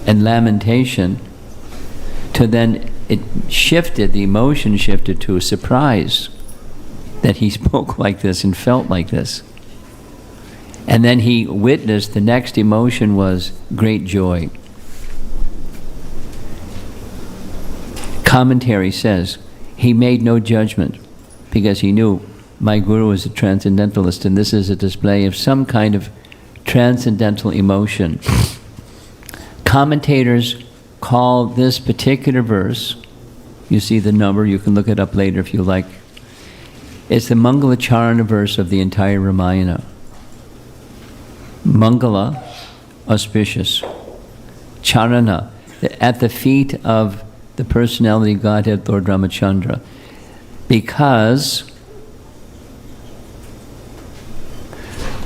and lamentation, to then the emotion shifted to a surprise that he spoke like this and felt like this. And then he witnessed the next emotion was great joy. Commentary says he made no judgment because he knew my guru is a transcendentalist and this is a display of some kind of transcendental emotion. Commentators call this particular verse, you see the number, you can look it up later if you like, it's the Mangala-charana verse of the entire Ramayana. Mangala, auspicious. Charana, at the feet of the personality Godhead, Lord Ramachandra. Because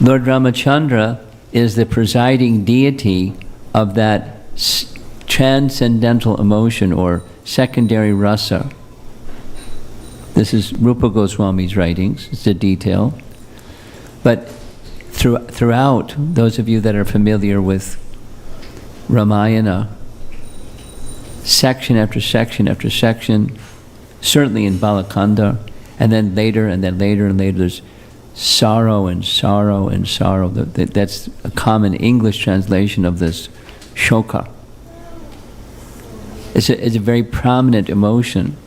Lord Ramachandra is the presiding deity of that transcendental emotion or secondary rasa. This is Rupa Goswami's writings, it's a detail. But throughout, those of you that are familiar with Ramayana, section after section after section, certainly in Balakanda, and then later and then later and later, there's sorrow and sorrow and sorrow. That's a common English translation of this shoka. It's a very prominent emotion.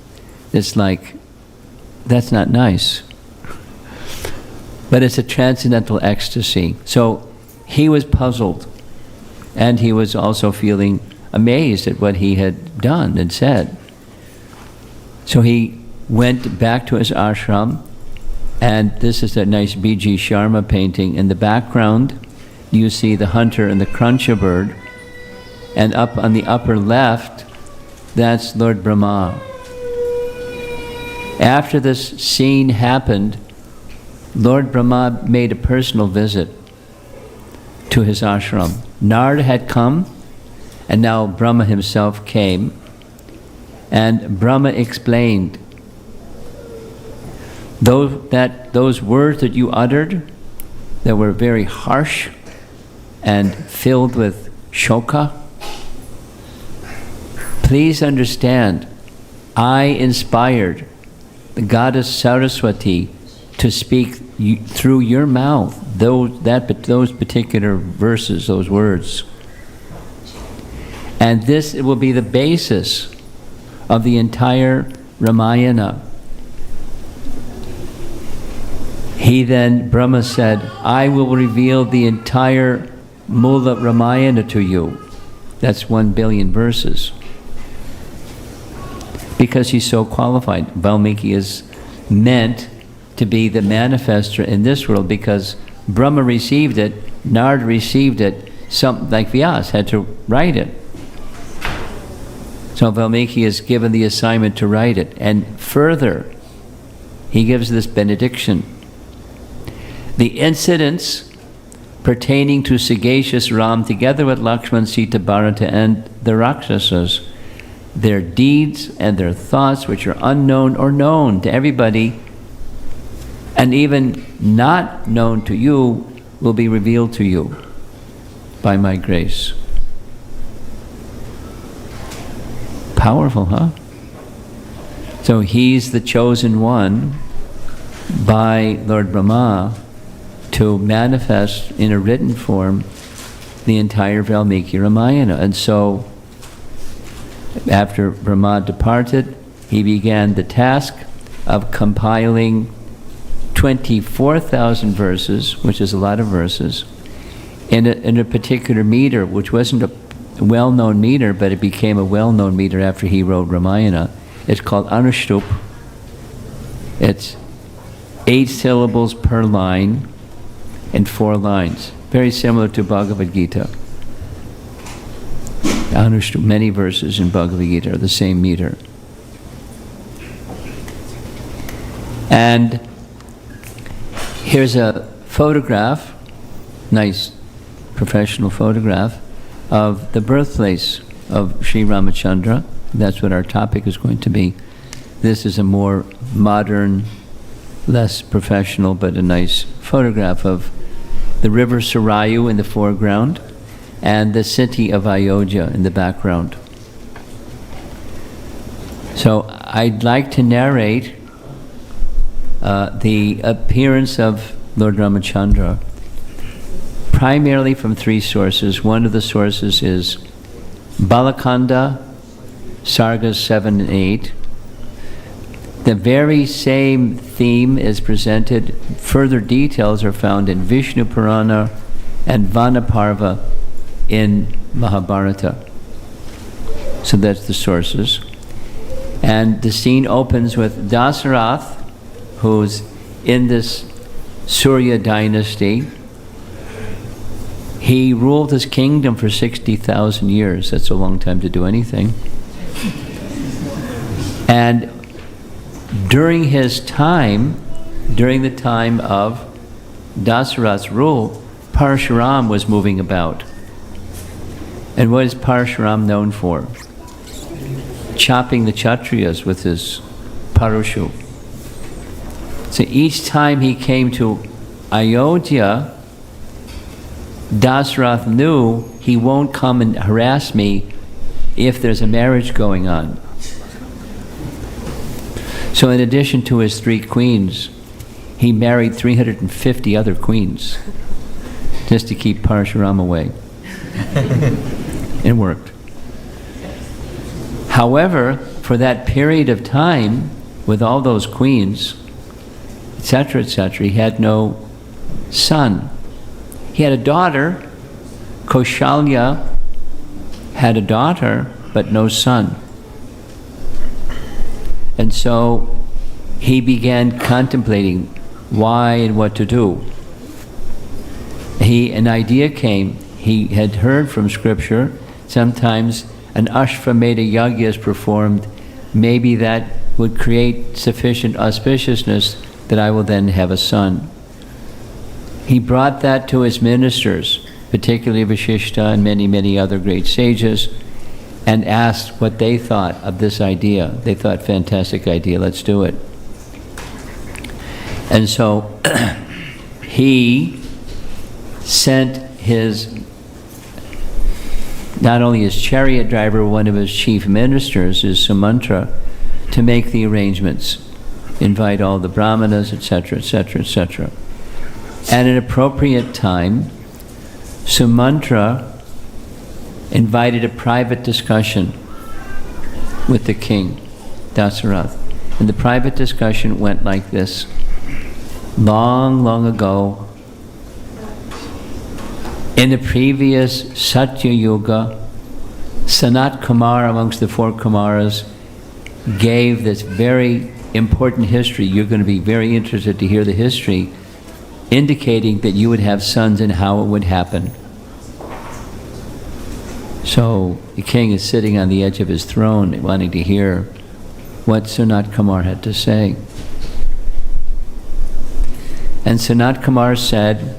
It's like, that's not nice. But it's a transcendental ecstasy. So he was puzzled, and he was also feeling amazed at what he had done and said. So he went back to his ashram, and this is a nice B.G. Sharma painting. In the background, you see the hunter and the cruncher bird, and up on the upper left, that's Lord Brahma. After this scene happened, Lord Brahma made a personal visit to his ashram. Narada had come, and now Brahma himself came, and Brahma explained, those words that you uttered that were very harsh and filled with shoka, please understand, I inspired the goddess Saraswati to speak through your mouth those particular verses, those words. And this will be the basis of the entire Ramayana. He then, Brahma said, I will reveal the entire Mula Ramayana to you. That's 1 billion verses. Because he's so qualified. Valmiki is meant to be the manifester in this world because Brahma received it, Narada received it, like Vyas had to write it. So Valmiki is given the assignment to write it. And further, he gives this benediction. The incidents pertaining to sagacious Ram together with Lakshman, Sita, Bharata and the Rakshasas, their deeds and their thoughts which are unknown or known to everybody and even not known to you will be revealed to you by my grace. Powerful, huh? So he's the chosen one by Lord Brahma to manifest in a written form the entire Valmiki Ramayana. And so after Brahma departed, he began the task of compiling 24,000 verses, which is a lot of verses, in a particular meter, which wasn't a well-known meter, but it became a well-known meter after he wrote Ramayana. It's called Anushtup. It's 8 syllables per line and 4 lines. Very similar to Bhagavad Gita. Anushtup, many verses in Bhagavad Gita are the same meter. And here's a photograph, nice professional photograph, of the birthplace of Sri Ramachandra. That's what our topic is going to be. This is a more modern, less professional, but a nice photograph of the river Sarayu in the foreground, and the city of Ayodhya in the background. So I'd like to narrate the appearance of Lord Ramachandra primarily from three sources. One of the sources is Balakanda, Sargas 7 and 8. The very same theme is presented. Further details are found in Vishnu Purana and Vanaparva in Mahabharata. So that's the sources. And the scene opens with Dasarath, who's in this Surya dynasty. He ruled his kingdom for 60,000 years. That's a long time to do anything. And during his time, during the time of Dasarath's rule, Parshuram was moving about. And what is Parshuram known for? Chopping the Kshatriyas with his parushu. So each time he came to Ayodhya, Dasarath knew he won't come and harass me if there's a marriage going on. So in addition to his 3 queens, he married 350 other queens just to keep Parshuram away. It worked. However, for that period of time, with all those queens, etc., he had no son. He had a daughter. Kaushalya had a daughter, but no son. And so he began contemplating why and what to do. An idea came. He had heard from scripture, sometimes an Ashvamedha yajna is performed, maybe that would create sufficient auspiciousness that I will then have a son. He brought that to his ministers, particularly Vashishta and many, many other great sages, and asked what they thought of this idea. They thought, fantastic idea, let's do it. And so he sent not only his chariot driver, one of his chief ministers, is Sumantra, to make the arrangements, invite all the brahmanas, etc., etc., etc. At an appropriate time, Sumantra invited a private discussion with the king, Dasarath. And the private discussion went like this. Long, long ago, in the previous Satya Yuga, Sanat Kumar, amongst the 4 Kumaras, gave this very important history. You're going to be very interested to hear the history, indicating that you would have sons and how it would happen. So the king is sitting on the edge of his throne, wanting to hear what Sanat Kumar had to say. And Sanat Kumar said,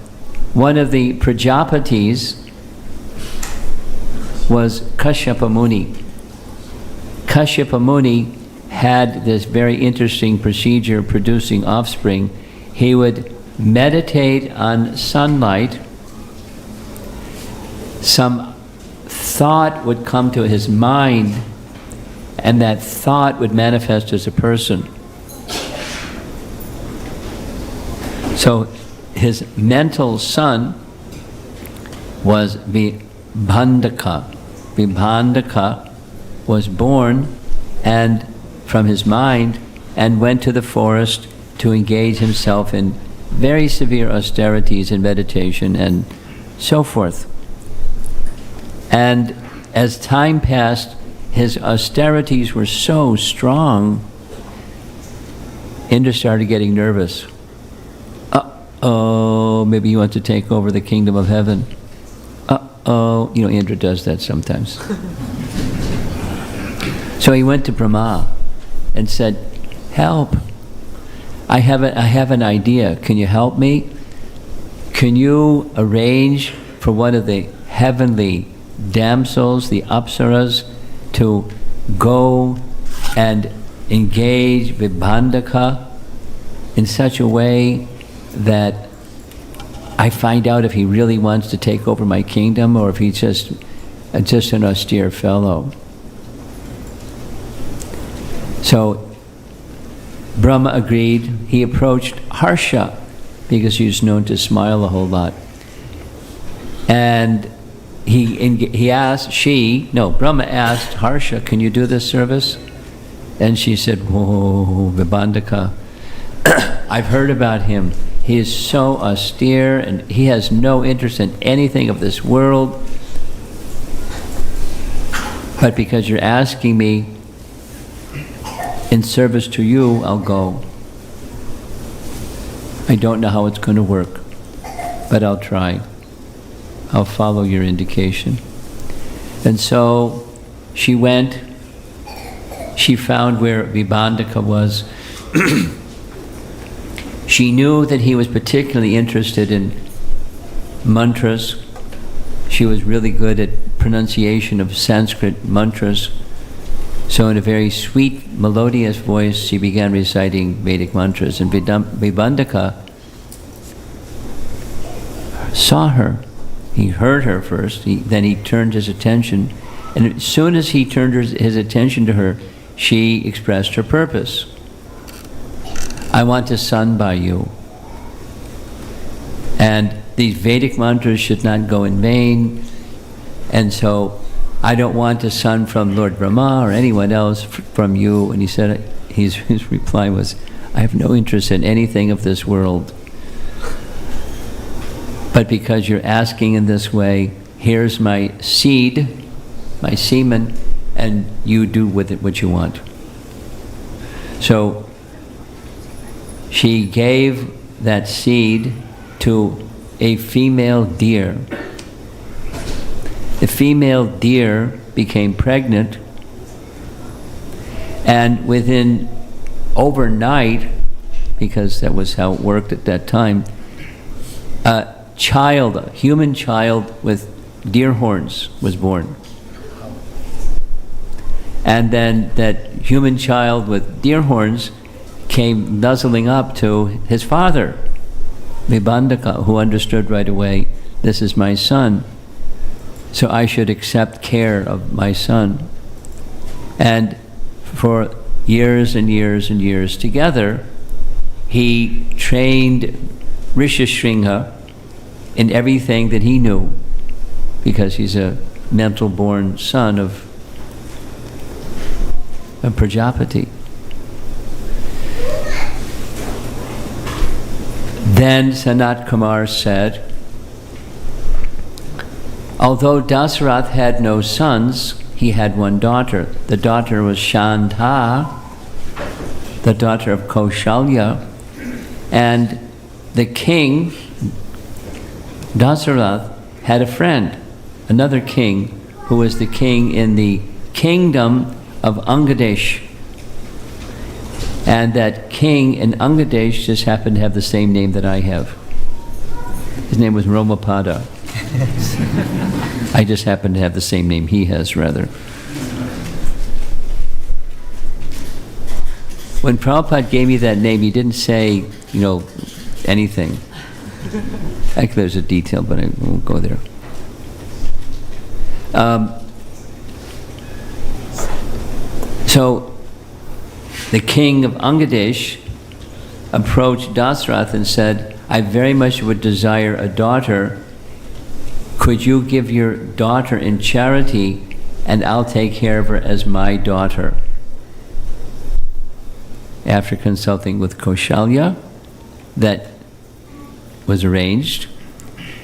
one of the Prajapatis was Kashyapa Muni. Kashyapa Muni had this very interesting procedure producing offspring. He would meditate on sunlight. Some thought would come to his mind, and that thought would manifest as a person. So his mental son was Vibhandaka. Vibhandaka was born and from his mind and went to the forest to engage himself in very severe austerities and meditation and so forth. And as time passed, his austerities were so strong, Indra started getting nervous. Uh-oh, maybe he wants to take over the kingdom of heaven. Uh-oh, Indra does that sometimes. So he went to Brahma and said, help, I have an idea, can you help me? Can you arrange for one of the heavenly damsels, the apsaras, to go and engage Vibhandaka in such a way that I find out if he really wants to take over my kingdom or if he's just an austere fellow. So Brahma agreed. He approached Harsha because he was known to smile a whole lot. And Brahma asked Harsha, can you do this service? And she said, whoa, Vibhandaka, I've heard about him. He is so austere and he has no interest in anything of this world. But because you're asking me in service to you, I'll go. I don't know how it's going to work, but I'll try. I'll follow your indication. And so she went. She found where Vibhandaka was. She knew that he was particularly interested in mantras. She was really good at pronunciation of Sanskrit mantras. So in a very sweet, melodious voice, she began reciting Vedic mantras. And Vibhandaka saw her. He heard her first, then he turned his attention. And as soon as he turned his attention to her, she expressed her purpose. I want to son by you. And these Vedic mantras should not go in vain. And so I don't want a son from Lord Brahma or anyone else from you. And he said, his reply was, I have no interest in anything of this world. But because you're asking in this way, here's my seed, my semen, and you do with it what you want. So she gave that seed to a female deer. The female deer became pregnant, and within overnight, because that was how it worked at that time, a human child with deer horns was born. And then that human child with deer horns came nuzzling up to his father, Vibhandaka, who understood right away, this is my son, so I should accept care of my son. And for years and years and years together, he trained Rishishringa in everything that he knew, because he's a mental-born son of Prajapati. Then Sanat Kumar said, although Dasarath had no sons, he had one daughter. The daughter was Shanta, the daughter of Kaushalya, and the king, Dasarath, had a friend, another king, who was the king in the kingdom of Angadesh. And that king in Angadesh just happened to have the same name that I have. His name was Romapada. I just happen to have the same name he has, rather. When Prabhupada gave me that name, he didn't say, anything. Actually, there's a detail, but I won't go there. So the king of Angadesh approached Dasarath and said, I very much would desire a daughter. Could you give your daughter in charity, and I'll take care of her as my daughter? After consulting with Kaushalya, that was arranged.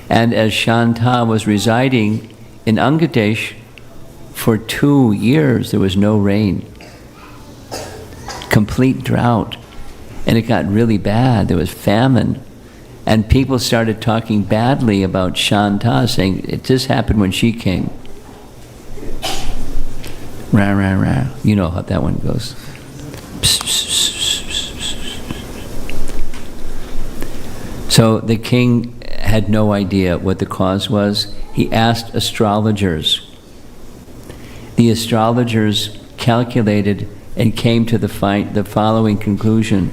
And as Shanta was residing in Angadesh for 2 years, there was no rain. Complete drought. And it got really bad. There was famine. And people started talking badly about Shanta, saying, it just happened when she came. Rah, rah, rah. You know how that one goes. So the king had no idea what the cause was. He asked astrologers. The astrologers calculated and came to the following conclusion.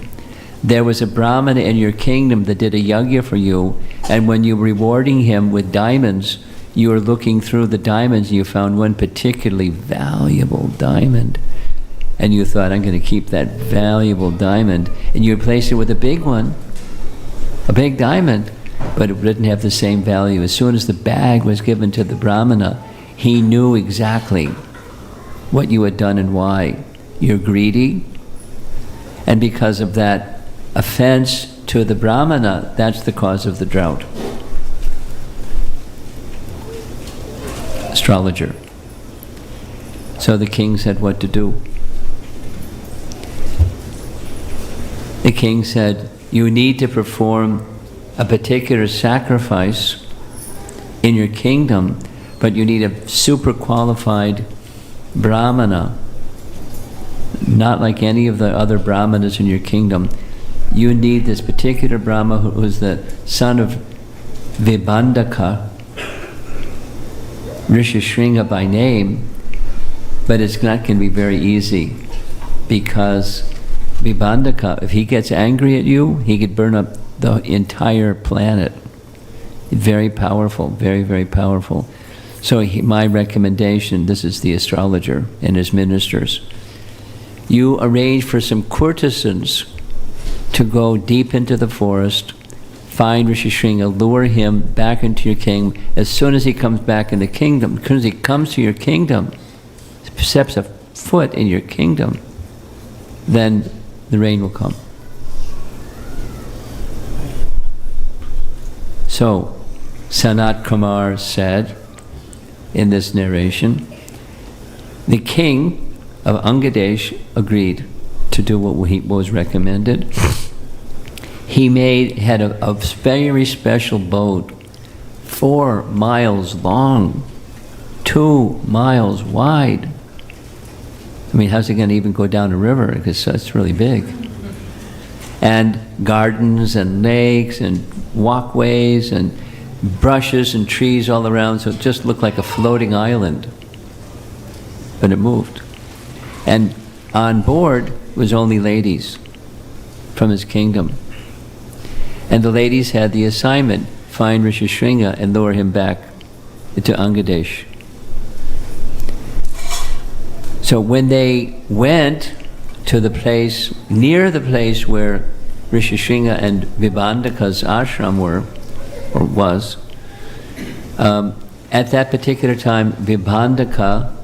There was a Brahmana in your kingdom that did a yajna for you, And when you were rewarding him with diamonds, you were looking through the diamonds and you found one particularly valuable diamond. And you thought, I'm going to keep that valuable diamond. And you replaced it with a big one, a big diamond, but it didn't have the same value. As soon as the bag was given to the Brahmana, he knew exactly what you had done and why. You're greedy, and because of that offense to the Brahmana, that's the cause of the drought. Astrologer. So the king said what to do. The king said, you need to perform a particular sacrifice in your kingdom, but you need a super qualified Brahmana, not like any of the other Brahmanas in your kingdom. You need this particular Brahma who is the son of Vibhandaka, Rishishringa by name, but it's not going to be very easy, because Vibhandaka, if he gets angry at you, he could burn up the entire planet. Very powerful, very, very powerful. So my recommendation, this is the astrologer and his ministers, you arrange for some courtesans to go deep into the forest, find Rishishringa, lure him back into your kingdom. As soon as he comes back in the kingdom, as soon as he comes to your kingdom, steps a foot in your kingdom, then the rain will come. So, Sanat Kumar said in this narration, the king of Angadesh agreed to do what was recommended. He had a very special boat, 4 miles long, 2 miles wide. I mean, how's it going to even go down a river? Because it's really big. And gardens and lakes and walkways and brushes and trees all around, so it just looked like a floating island. But it moved. And on board was only ladies from his kingdom. And the ladies had the assignment, find Rishishringa and lure him back to Angadesh. So when they went to the place, near the place where Rishishringa and Vibhandaka's ashram was, at that particular time, Vibhandaka,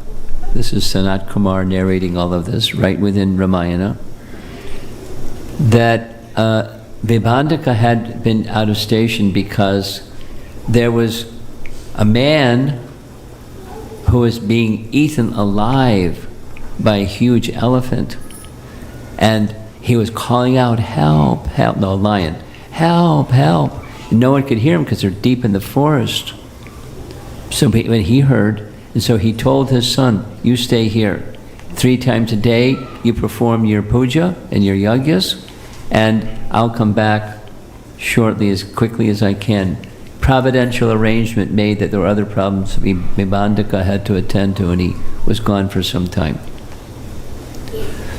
this is Sanat Kumar narrating all of this, right within Ramayana, that Vibhandaka had been out of station because there was a man who was being eaten alive by a huge elephant, and he was calling out, help, help, no, a lion, help, help. And no one could hear him because they're deep in the forest. So when he heard, and so he told his son, you stay here. 3 times a day, you perform your puja and your yagyas, and I'll come back shortly, as quickly as I can. Providential arrangement made that there were other problems Vibhandaka had to attend to, and he was gone for some time.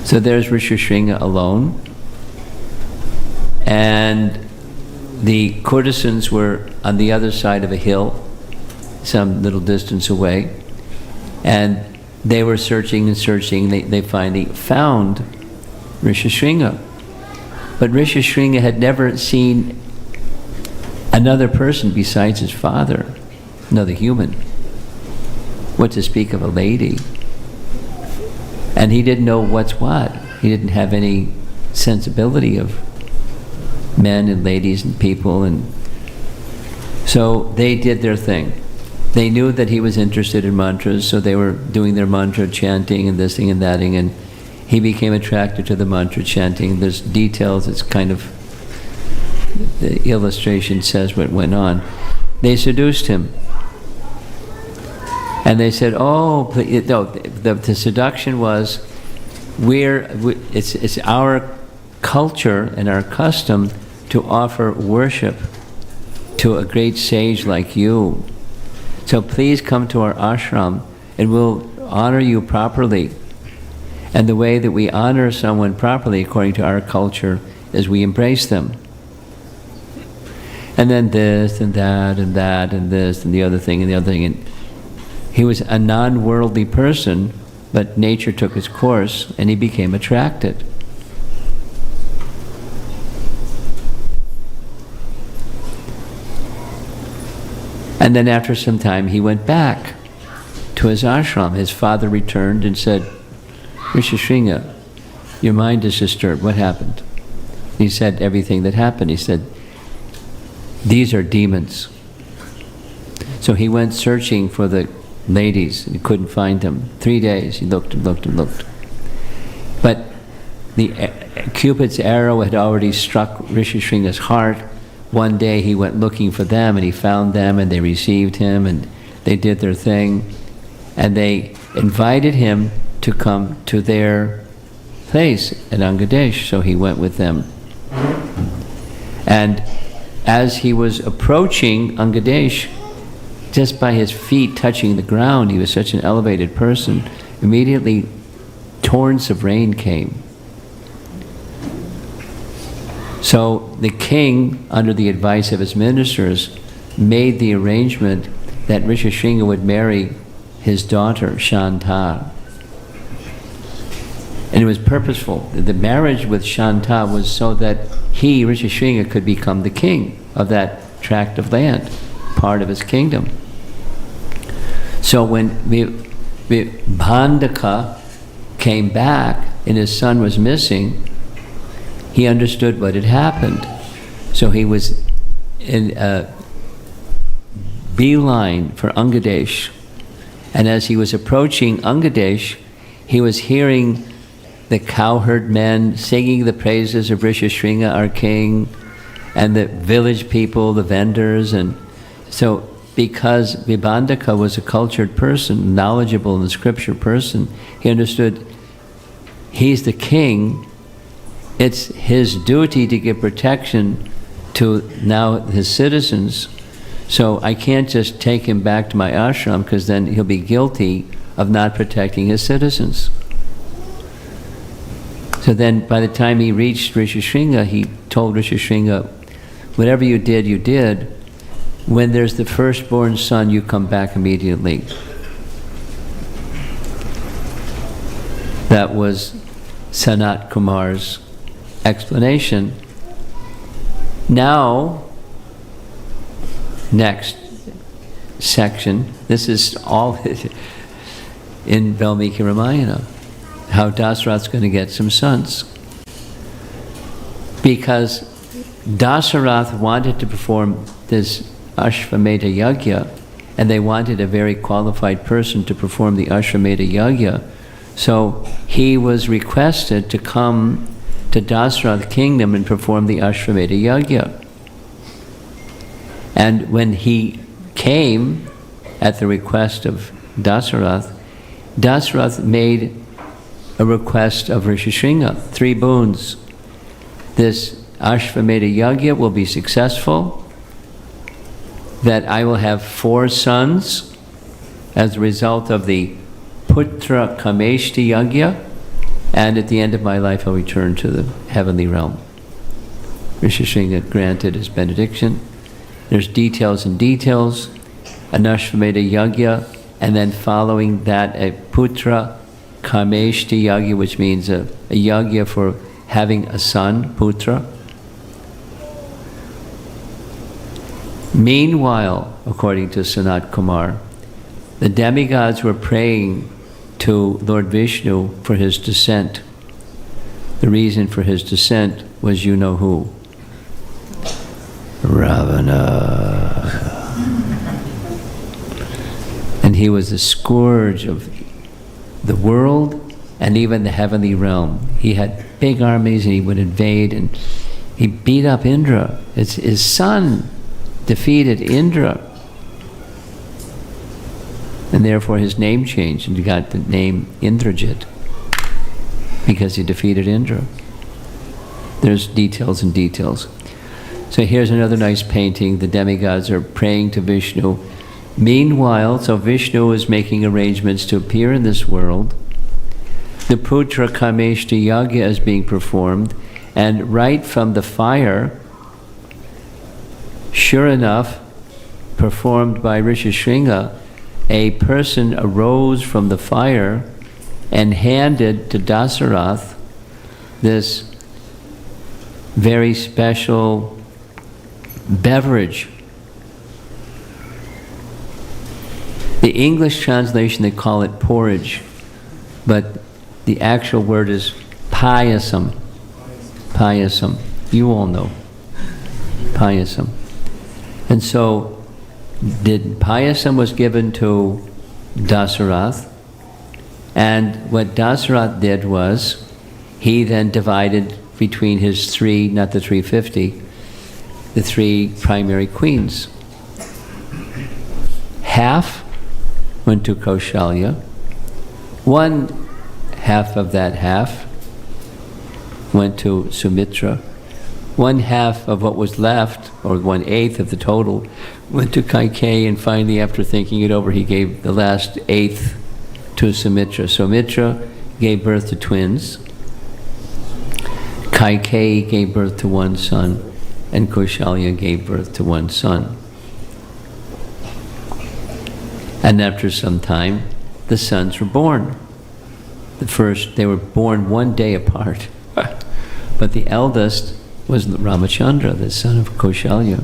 So there's Rishishringa alone, and the courtesans were on the other side of a hill, some little distance away, and they were searching and searching. They finally found Rishishringa. But Rishishringa had never seen another person besides his father, another human. What to speak of a lady? And he didn't know what's what. He didn't have any sensibility of men and ladies and people, and so they did their thing. They knew that he was interested in mantras, so they were doing their mantra chanting and this thing and that thing, and he became attracted to the mantra chanting. There's details, it's kind of, the illustration says what went on. They seduced him. And they said, oh, no, the seduction was, it's our culture and our custom to offer worship to a great sage like you. So please come to our ashram and we'll honor you properly. And the way that we honor someone properly, according to our culture, is we embrace them. And then this and that and that and this and the other thing and the other thing. And he was a non-worldly person, but nature took its course and he became attracted. And then after some time he went back to his ashram. His father returned and said, Rishishringa, your mind is disturbed. What happened? He said everything that happened. He said, these are demons. So he went searching for the ladies and he couldn't find them. 3 days he looked and looked and looked. But the Cupid's arrow had already struck Rishishringa's heart. One day he went looking for them and he found them and they received him and they did their thing. And they invited him to come to their place at Angadesh. So he went with them. And as he was approaching Angadesh, just by his feet touching the ground, he was such an elevated person, immediately torrents of rain came. So the king, under the advice of his ministers, made the arrangement that Rishishringa would marry his daughter, Shanta. And it was purposeful. The marriage with Shanta was so that he, Rishishringa, could become the king of that tract of land, part of his kingdom. So when Vibhandaka came back and his son was missing, he understood what had happened. So he was in a beeline for Angadesh. And as he was approaching Angadesh, he was hearing the cowherd men singing the praises of Rishishringa, our king, and the village people, the vendors. And so because Vibhandaka was a cultured person, knowledgeable in the scripture person, he understood he's the king. It's his duty to give protection to now his citizens. So I can't just take him back to my ashram because then he'll be guilty of not protecting his citizens. So then by the time he reached Rishishringa, he told Rishishringa, whatever you did, you did. When there's the firstborn son, you come back immediately. That was Sanat Kumar's explanation. Now, next section, this is all in Valmiki Ramayana, how Dasarath's going to get some sons. Because Dasarath wanted to perform this Ashvamedha Yagya, and they wanted a very qualified person to perform the Ashvamedha Yagya. So he was requested to come to Dasarath kingdom and perform the Ashvamedha Yagya. And when he came at the request of Dasarath, Dasarath made a request of Rishishringa, 3 boons. This Ashvamedha Yagya will be successful, that I will have 4 sons as a result of the Putra Kameshti Yagya, and at the end of my life I'll return to the heavenly realm. Rishishringa granted his benediction. There's details and details, an Ashvamedha Yagya, and then following that a Putra Kameshti Yagya, which means a Yagya for having a son, Putra. Meanwhile, according to Sanat Kumar, the demigods were praying to Lord Vishnu for his descent. The reason for his descent was you know who. Ravana. And he was the scourge of the world and even the heavenly realm. He had big armies and he would invade, and he beat up Indra. His son defeated Indra. And therefore his name changed and he got the name Indrajit because he defeated Indra. There's details and details. So here's another nice painting. The demigods are praying to Vishnu. Meanwhile, so Vishnu is making arrangements to appear in this world. The Putra Kameshti Yagya is being performed, and right from the fire, sure enough, performed by Rishishringa, a person arose from the fire and handed to Dasarath this very special beverage. The English translation, they call it porridge, but the actual word is payasam. Payasam. You all know. Payasam. And so, payasam was given to Dasarath, and what Dasarath did was, he then divided between his three, not the 350, the three primary queens. Half went to Kaushalya. One half of that half went to Sumitra. One half of what was left, or 1/8 of the total, went to Kaikeyi, and finally, after thinking it over, he gave the last 1/8 to Sumitra. Sumitra gave birth to twins. Kaikeyi gave birth to one son, and Kaushalya gave birth to one son. And after some time, the sons were born. They were born one day apart. But the eldest was Ramachandra, the son of Kaushalya.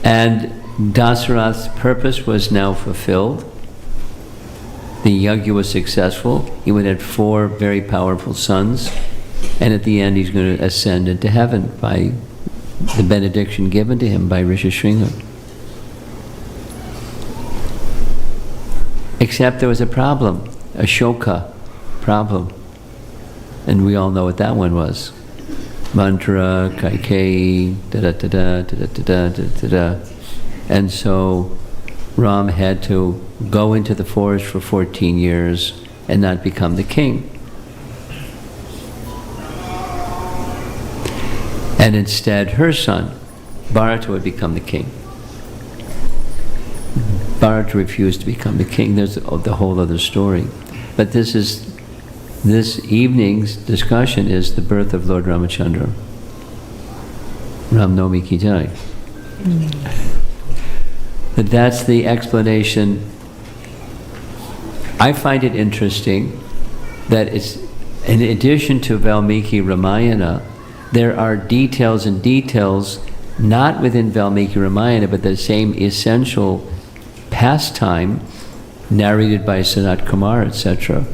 And Dasarath's purpose was now fulfilled. The yajna was successful. He would have 4 very powerful sons, and at the end he's going to ascend into heaven by the benediction given to him by Rishishringa. Except there was a problem, a shoka problem. And we all know what that one was. Mantra, Kaikeyi, da-da-da-da, da-da-da-da, da-da-da. And so Ram had to go into the forest for 14 years and not become the king. And instead, her son, Bharata, would become the king. Bharata refused to become the king. There's the whole other story. But this evening's discussion is the birth of Lord Ramachandra. Ram Navami Ki Jai. But that's the explanation. I find it interesting that it's, in addition to Valmiki Ramayana, there are details and details not within Valmiki Ramayana, but the same essential pastime narrated by Sanat Kumar, etc.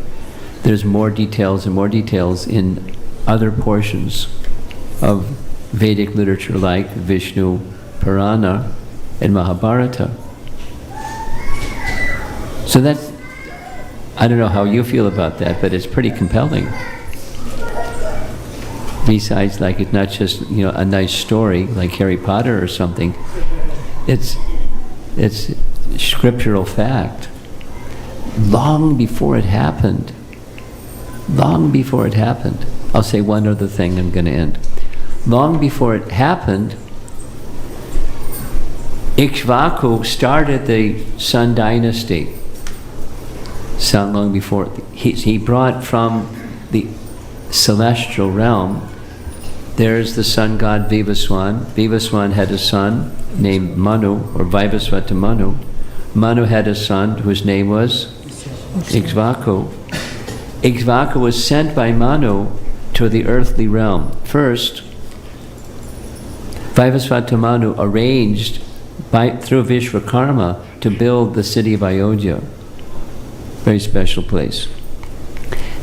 There's more details and more details in other portions of Vedic literature like Vishnu Purana and Mahabharata. So that's, I don't know how you feel about that, but it's pretty compelling. Besides, like, it's not just, a nice story like Harry Potter or something. It's scriptural fact. Long before it happened, I'll say one other thing, I'm going to end. Long before it happened, Ikshvaku started the Sun dynasty. Long before, he brought from the celestial realm, there's the sun god Vivaswan. Vivaswan had a son named Manu, or Vivasvata Manu. Manu had a son whose name was Ikshvaku. Ikshvaku was sent by Manu to the earthly realm. First, Vivasvata Manu arranged through Vishwakarma to build the city of Ayodhya. Very special place.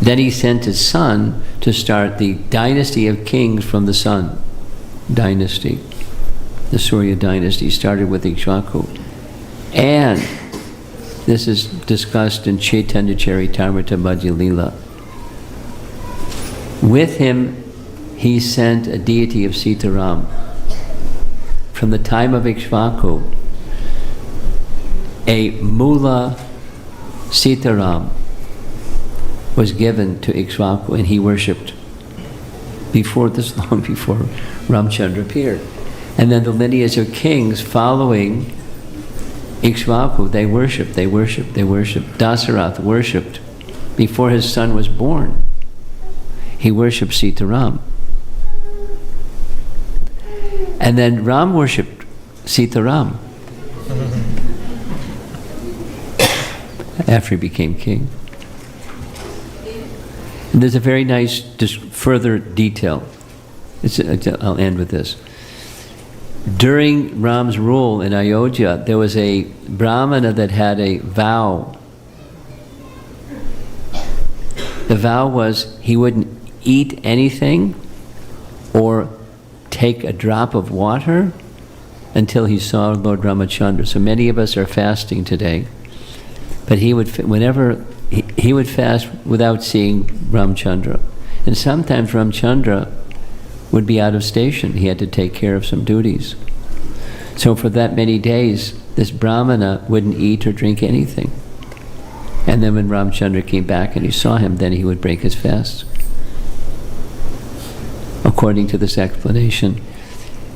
Then he sent his son to start the dynasty of kings from the sun dynasty. The Surya dynasty started with Ikshvaku. And this is discussed in Chaitanya Charitamrita Madhya Lila. With him, he sent a deity of Sitaram. From the time of Ikshvaku, a Mula Sitaram was given to Ikshvaku, and he worshipped long before Ramachandra appeared. And then the lineage of kings following Ikshvaku, they worshipped. Dasarath worshipped. Before his son was born, he worshipped Sitaram. And then Ram worshipped Sitaram after he became king. And there's a very nice further detail. I'll end with this. During Ram's rule in Ayodhya, there was a Brahmana that had a vow. The vow was he wouldn't eat anything or take a drop of water until he saw Lord Ramachandra. So many of us are fasting today, but he would, whenever he would fast without seeing Ramachandra. And sometimes Ramachandra would be out of station. He had to take care of some duties. So for that many days, this Brahmana wouldn't eat or drink anything. And then when Ramachandra came back and he saw him, then he would break his fast. According to this explanation,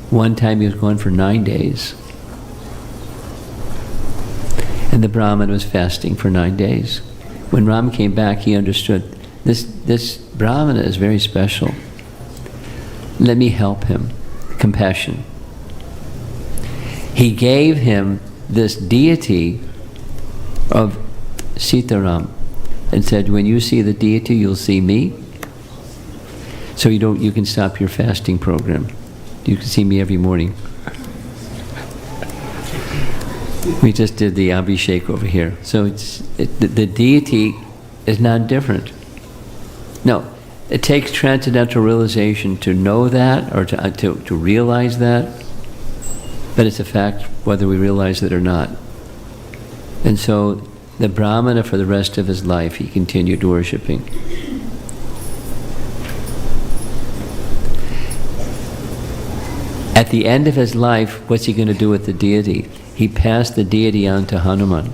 one time he was gone for 9 days. And the Brahman was fasting for 9 days. When Ram came back, he understood, this Brahmana is very special. Let me help him. Compassion. He gave him this deity of Sitaram and said, when you see the deity, you'll see me. So you can stop your fasting program. You can see me every morning. We just did the Abhishek over here. So the deity is not different. No, it takes transcendental realization to know that or to realize that, but it's a fact whether we realize it or not. And so the Brahmana, for the rest of his life, he continued worshipping. At the end of his life, what's he going to do with the deity? He passed the deity on to Hanuman.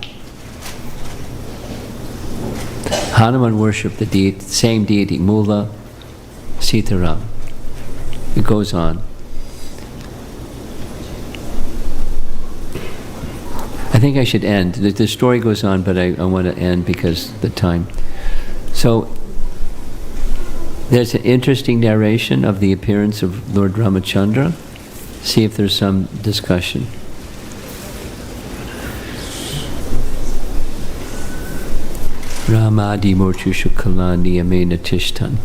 Hanuman worshipped the same deity, Mula Sitaram. It goes on. I think I should end. The story goes on, but I want to end because of the time. So there's an interesting narration of the appearance of Lord Ramachandra. See if there's some discussion. Ramadi Morchushu Kalani Amena Tishtan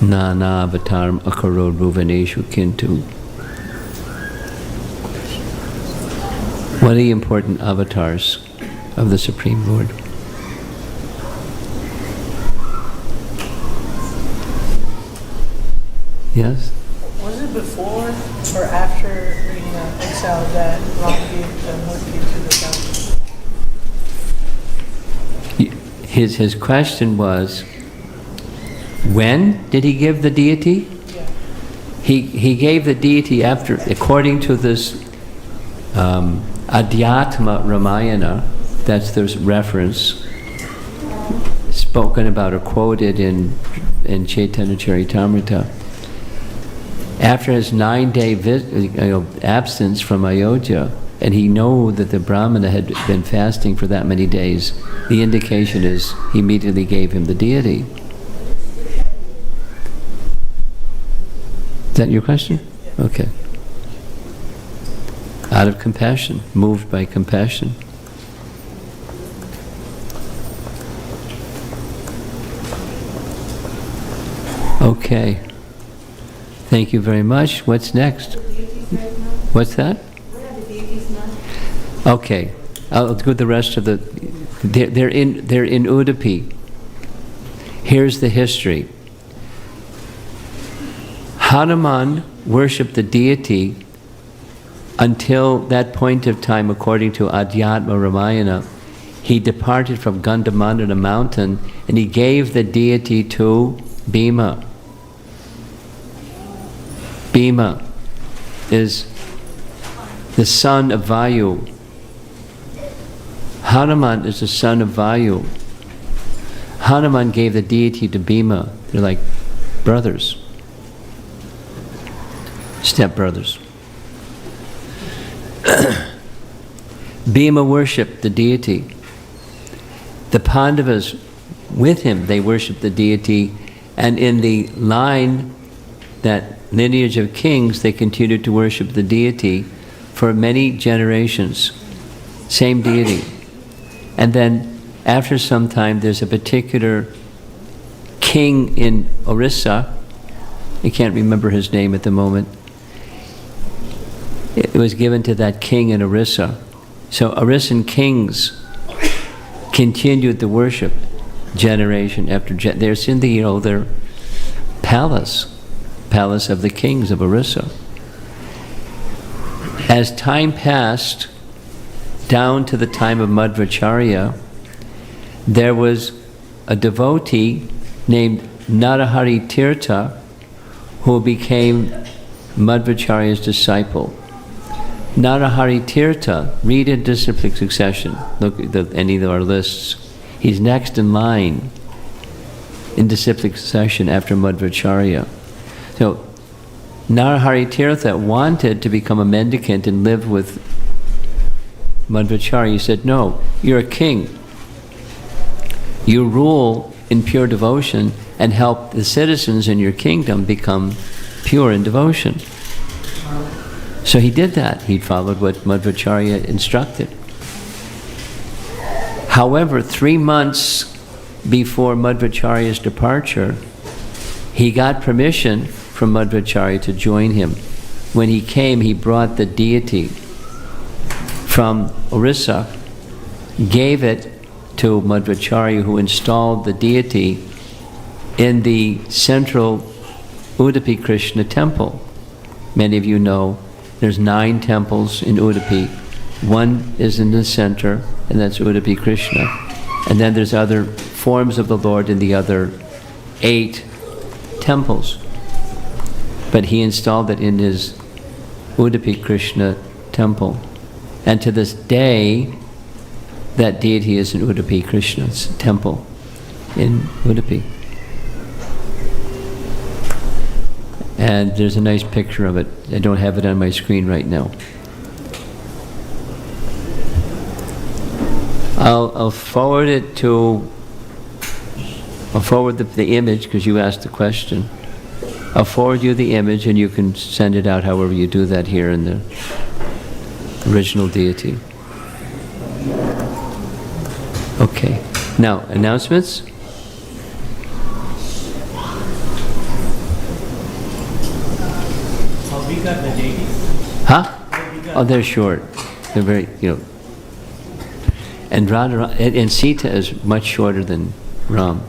Nana Avatar Akaro Ruvaneshu Kintu. What are the important avatars of the Supreme Lord? Yes? Was it before or after being exiled that Ram gave the murti to the Dalits? His question was, when did he give the deity? Yeah. He gave the deity after, according to this Adhyatma Ramayana, that's the reference, spoken about or quoted in Chaitanya Charitamrita. After his 9-day absence from Ayodhya, and he knew that the Brahmana had been fasting for that many days, the indication is he immediately gave him the deity. Is that your question? Okay. Out of compassion, moved by compassion. Okay. Thank you very much. What's next? What's that? Okay. I'll go the rest of the... They're in Udupi. Here's the history. Hanuman worshipped the deity until that point of time, according to Adhyatma Ramayana. He departed from Gandhamandana mountain and he gave the deity to Bhima. Bhima is the son of Vayu. Hanuman is the son of Vayu. Hanuman gave the deity to Bhima. They're like brothers, step-brothers. Bhima worshipped the deity. The Pandavas, with him, they worshipped the deity, and in the line that lineage of kings, they continued to worship the deity for many generations. Same deity. And then after some time, there's a particular king in Orissa. I can't remember his name at the moment. It was given to that king in Orissa. So Orissan kings continued the worship generation after generation. There's in the their palace of the kings of Orissa. As time passed, down to the time of Madhvacharya, there was a devotee named Narahari Tirtha who became Madhvacharya's disciple. Narahari Tirtha, read in disciplic succession, look at any of our lists. He's next in line in disciplic succession after Madhvacharya. So Narahari Tirtha wanted to become a mendicant and live with Madhvacharya. He said, no, you're a king. You rule in pure devotion and help the citizens in your kingdom become pure in devotion. So he did that. He followed what Madhvacharya instructed. However, 3 months before Madhvacharya's departure, he got permission from Madhvacharya to join him. When he came, he brought the deity from Orissa, gave it to Madhvacharya, who installed the deity in the central Udupi Krishna temple. Many of you know there's 9 temples in Udupi. One is in the center, and that's Udupi Krishna. And then there's other forms of the Lord in the other 8 temples. But he installed it in his Udupi Krishna temple. And to this day, that deity is in Udupi Krishna's temple in Udupi. And there's a nice picture of it. I don't have it on my screen right now. I'll forward it to, I'll forward the image because you asked the question. I'll forward you the image and you can send it out however you do that here in the original deity. Okay. Now, announcements? How big are the deities? Huh? Oh, they're short. They're very, And and Sita is much shorter than Ram.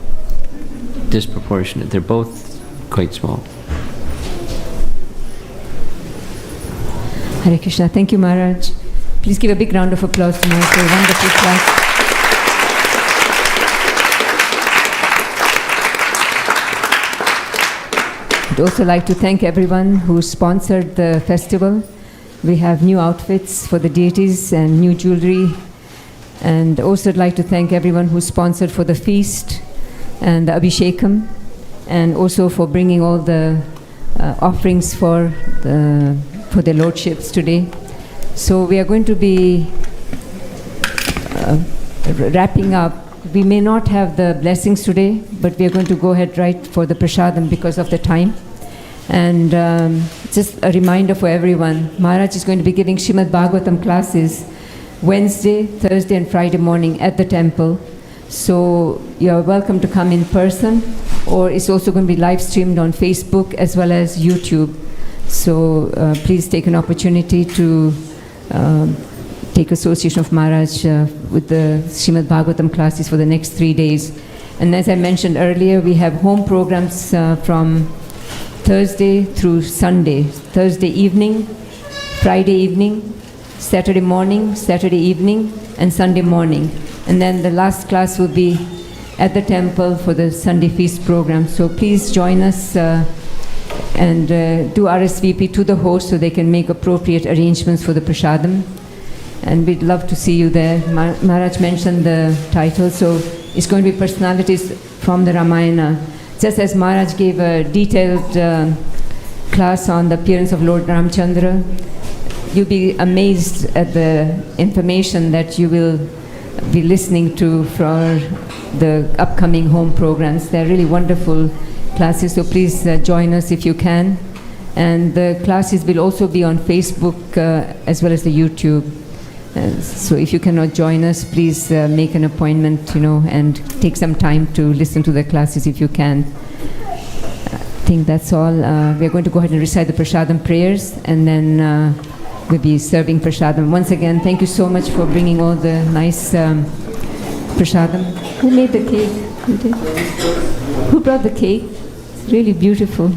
Disproportionate. They're both quite small. Hare Krishna. Thank you, Maharaj. Please give a big round of applause to Maharaj for a wonderful class. I'd also like to thank everyone who sponsored the festival. We have new outfits for the deities and new jewelry. And also I'd like to thank everyone who sponsored for the feast and the Abhishekam, and also for bringing all the offerings for their lordships today. So we are going to be wrapping up. We may not have the blessings today, but we are going to go ahead right for the prasadam because of the time. And just a reminder for everyone, Maharaj is going to be giving Srimad Bhagavatam classes Wednesday, Thursday and Friday morning at the temple. So you're welcome to come in person, or it's also going to be live streamed on Facebook as well as YouTube. So please take an opportunity to take association of Maharaj with the Srimad Bhagavatam classes for the next 3 days. And as I mentioned earlier, we have home programs from Thursday through Sunday. Thursday evening, Friday evening, Saturday morning, Saturday evening, and Sunday morning. And then the last class will be at the temple for the Sunday feast program. So please join us and do RSVP to the host so they can make appropriate arrangements for the prasadam. And we'd love to see you there. Maharaj mentioned the title, so it's going to be personalities from the Ramayana. Just as Maharaj gave a detailed class on the appearance of Lord Ramachandra, you'll be amazed at the information that you will be listening to for the upcoming home programs. They're really wonderful classes, so please join us if you can. And the classes will also be on Facebook as well as the YouTube. So if you cannot join us, please make an appointment, and take some time to listen to the classes if you can. I think that's all. We're going to go ahead and recite the Prasadam prayers, and then we'll be serving Prasadam. Once again, thank you so much for bringing all the nice Prasadam. Who made the cake? Who did? Who brought the cake? It's really beautiful.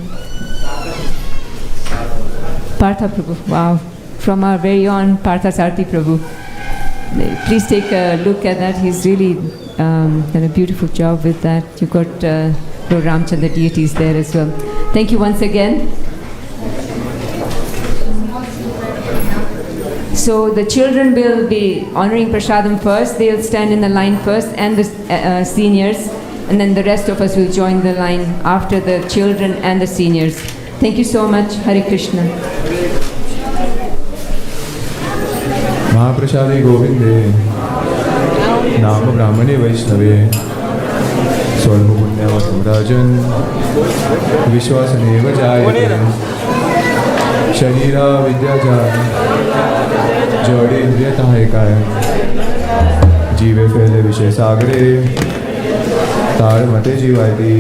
Partha Prabhu, wow. From our very own Partha Sarthi Prabhu. Please take a look at that. He's really done a beautiful job with that. You've got Lord Ramachandra deities there as well. Thank you once again. So the children will be honoring Prasadam first. They'll stand in the line first, and the seniors, and then the rest of us will join the line after the children and the seniors. Thank you so much. Hare Krishna. Mahaprasade Govinde Nama Brahmane Vaishnave Swarma Punyavatu Rajan Vishwasaneva Jayate Sharira Vidyajaya Jode Indriya Tahekaya Jive Fele Vishay Sagare Tar Mate Jivayati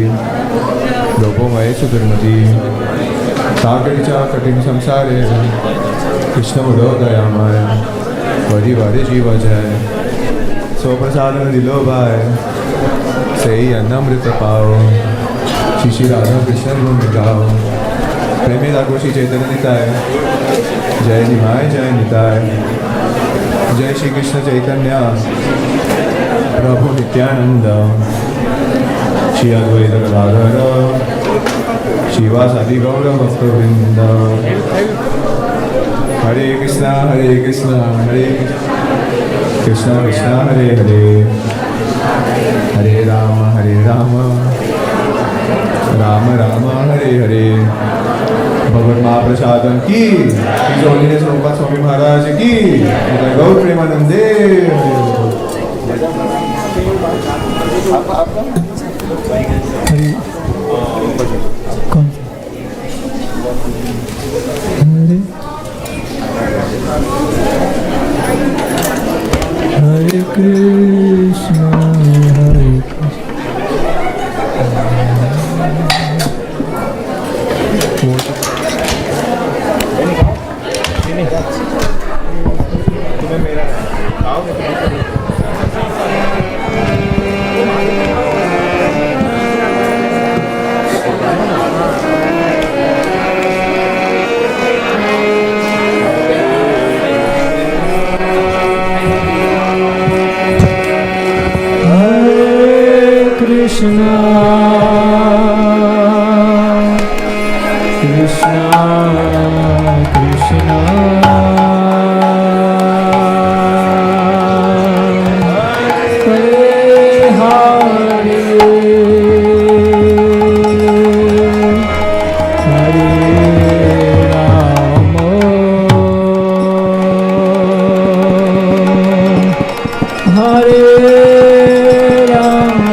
Lopo Mae Sudurmati Sagaricha Katim Samsare Krishna Udodayamaya Vadi Vadi Jiva Jai So Prasadam Dilo Bhai Sei Annamrita Pao Shishi Radha Krishna Gunda Gao Premi Dagoshi Chaitanya Nitai Jai Nimai Jai Nitai Jai Shri Krishna Chaitanya Prabhu Nityananda Shri Advaita Gadadhara Shiva Sadi Gaura Bhakta Vrinda Hare Krishna, Hare Krishna, Hare Krishna, Krishna, Hare Hare, Hare Rama, Hare Rama, Rama Rama, Hare Hare. Bhagavad Mahaprasadam ki, His Holiness Prabhupada Swami Maharaj ki, Gaur Premanande. कौन हरे कृष्णा हरे Krishna, Krishna, Krishna, Hare Hare, Hare Rama, Hare Rama.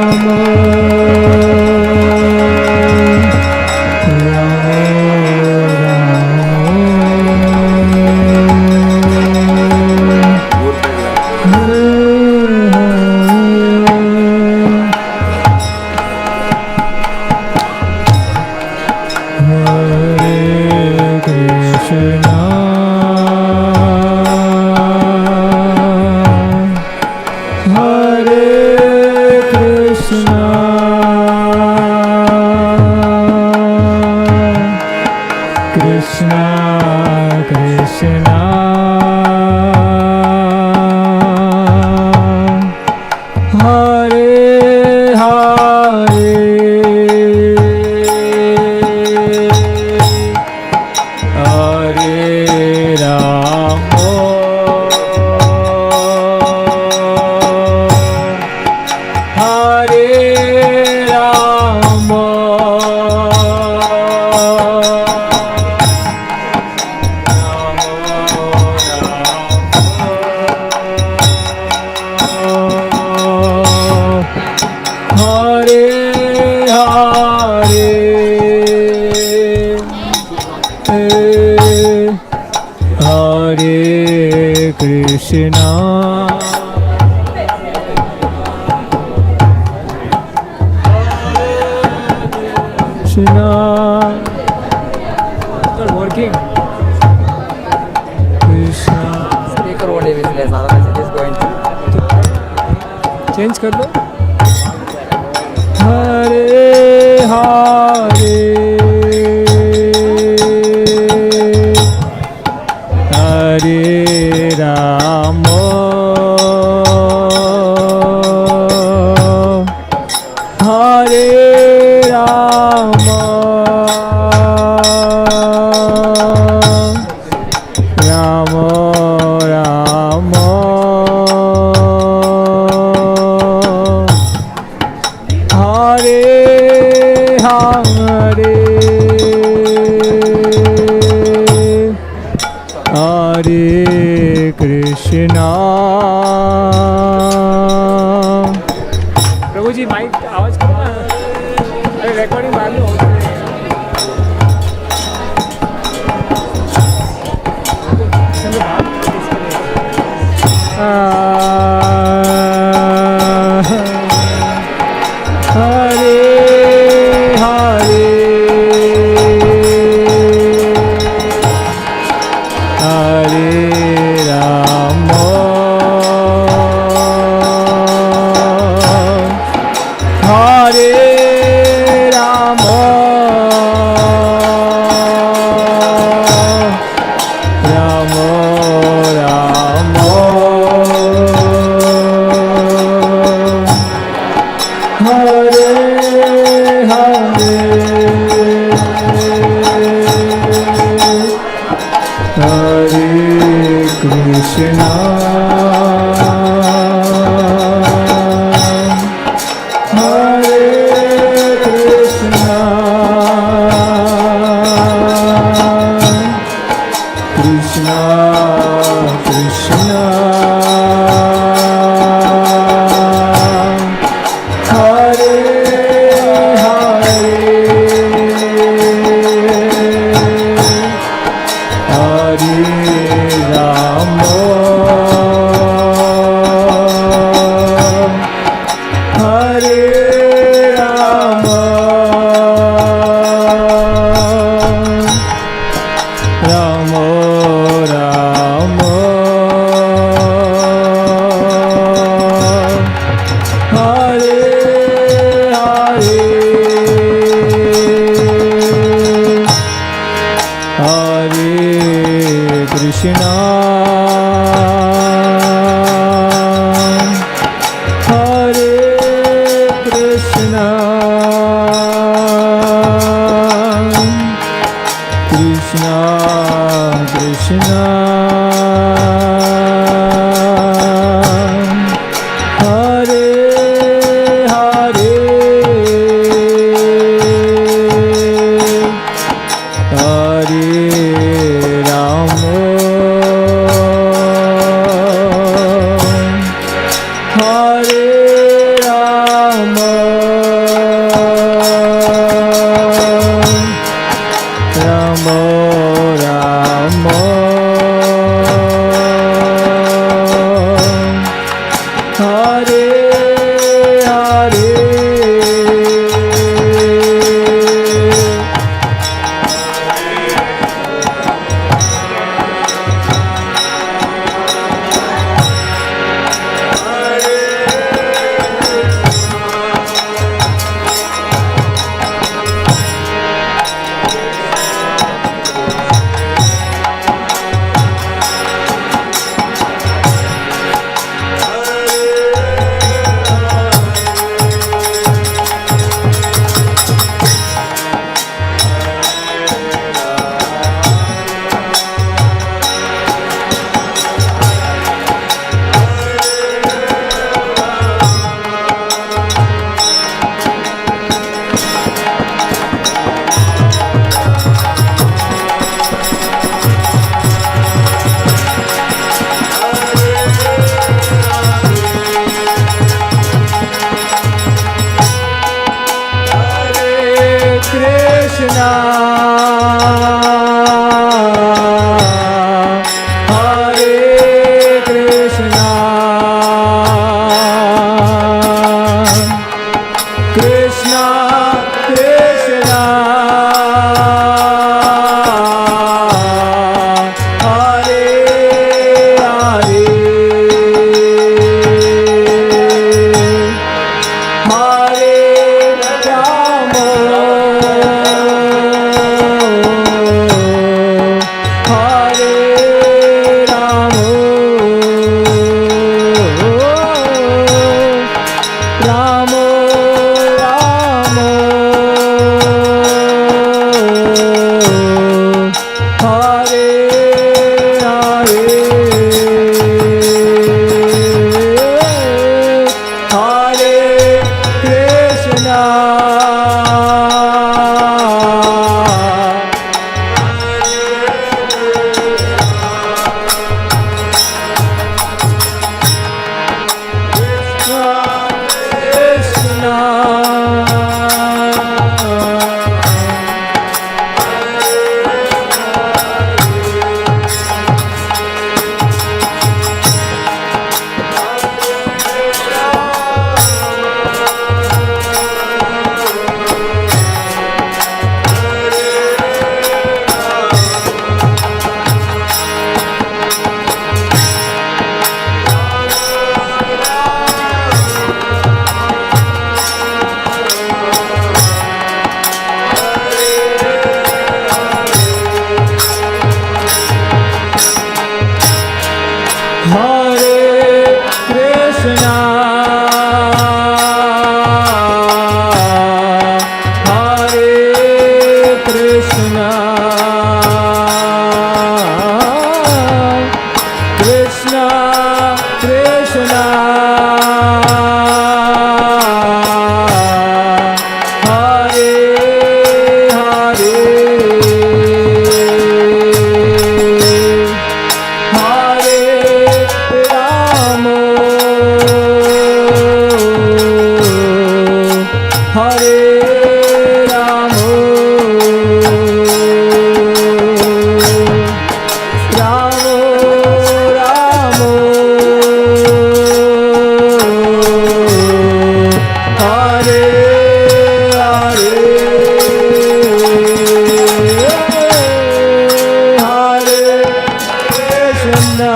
Change कर लो. हरे हरे हरे राम हरे राम राम राम हरे हरे हरे कृष्णा. प्रभु जी mic आवाज करो ना. अरे recording बाद में हो हरे हरे हरे राम हरे राम राम राम हरे हरे हरे कृष्णा हरे कृष्णा कृष्णा कृष्णा हरे हरे हरे राम हरे राम राम राम हरे हरे हरे कृष्णा हरे कृष्णा कृष्णा कृष्णा हरे हरे हरे राम हरे Ram Ram Ram Hare Hare Krishna, Hare Krishna, Krishna Krishna, Hare Hare, Hare Rama, Hare Rama, Rama Rama, Hare Hare, Hare Krishna.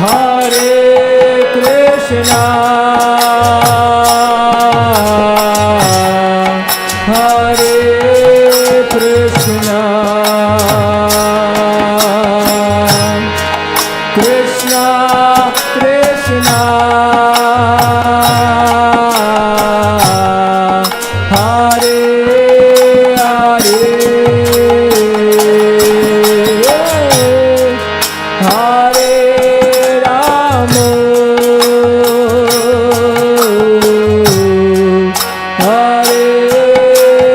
Hare Krishna, Hare Krishna, Krishna Krishna, Hare Hare, Hare Rama, Hare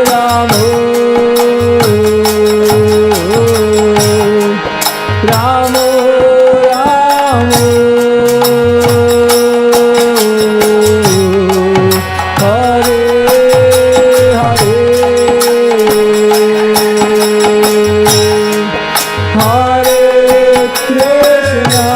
Rama, Rama Rama, Hare Hare, Hare Krishna.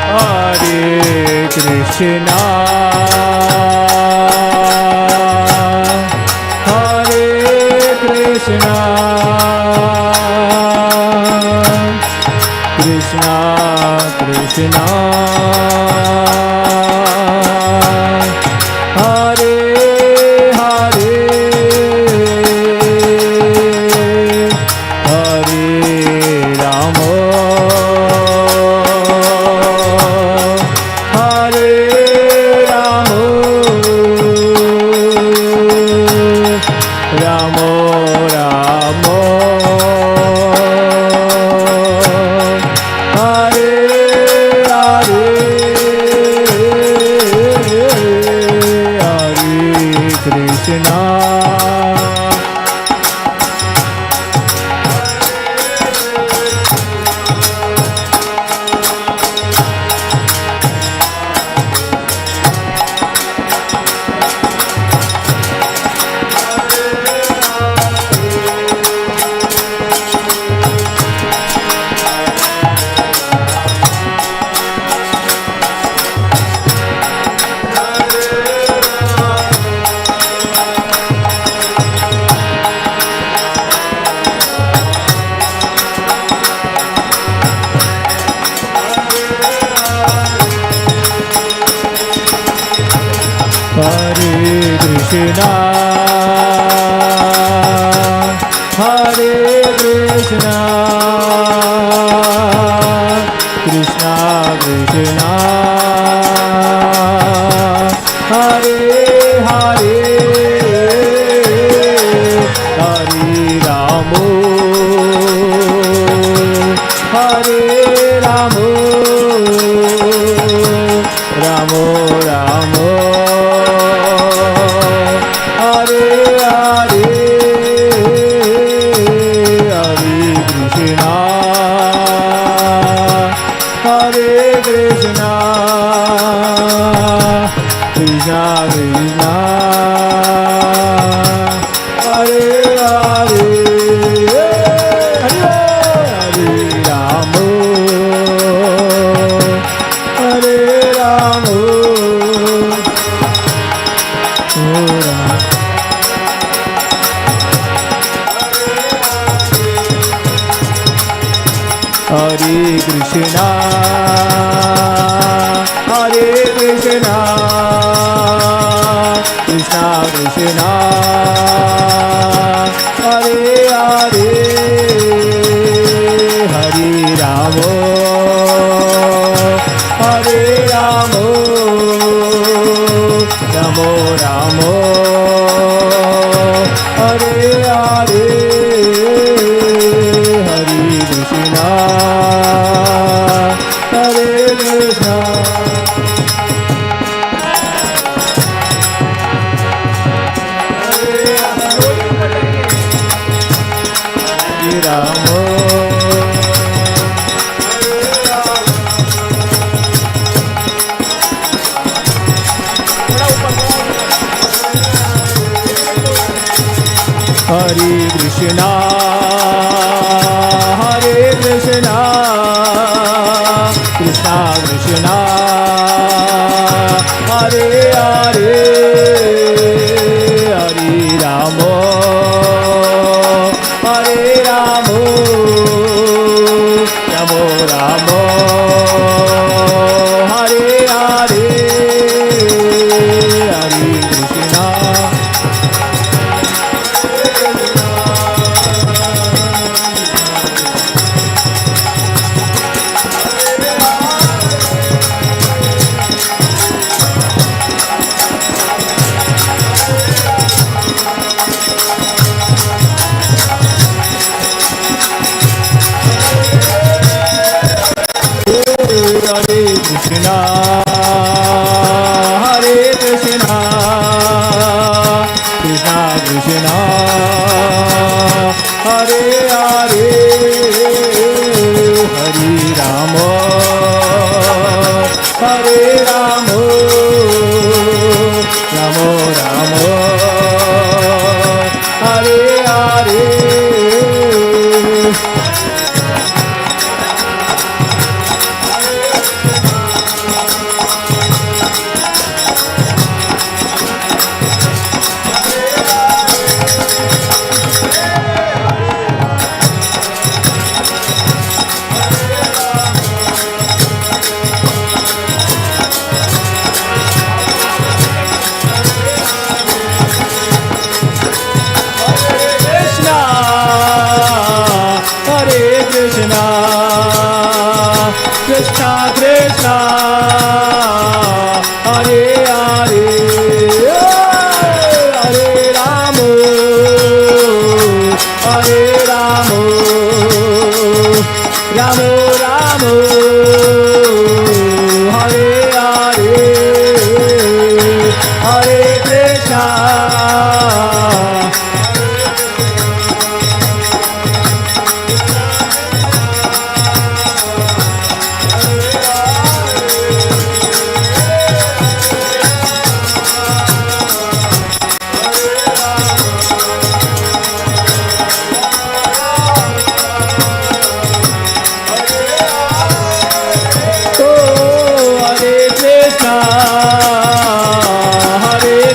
Hare Krishna, Hare Krishna, Krishna Krishna, Hare Hare, Hare Rama, Hare Rama, Rama Rama, Hare Hare, Hare Krishna, Hare Krishna, Krishna Krishna, Hare Hare, Hare Ramo, Hare Ramo, Ramo Ramo, Hare Hare, Hare Krishna, Hare Krishna, Krishna Krishna, Hare Hare, Hare Ramo, Hare Ramo, Hare Krishna, Hare Krishna, Krishna Krishna, Hare Hare, Hare Ramo, Hare Ramo, Ramo Ramo, Hare Hare, Hare Krishna, Hare Krishna, Hare Ramo, Hare Krishna, Hare Krishna, Krishna Krishna, Hare Hare, Hare Ramo, Hare Ramo, Ramo Ramo, Hare Hare, Hare Krishna, Hare Krishna, Hare Krishna, Krishna Krishna, Hare Hare, Hare Ramo, Hare Ramo, Ramo Ramo, Hare Hare, Krishna Krishna, Hare Hare, Hare Ramo, Hare Ramo, Ramo Ramo, Hare Hare, Hare Krishna,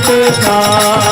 Krishna,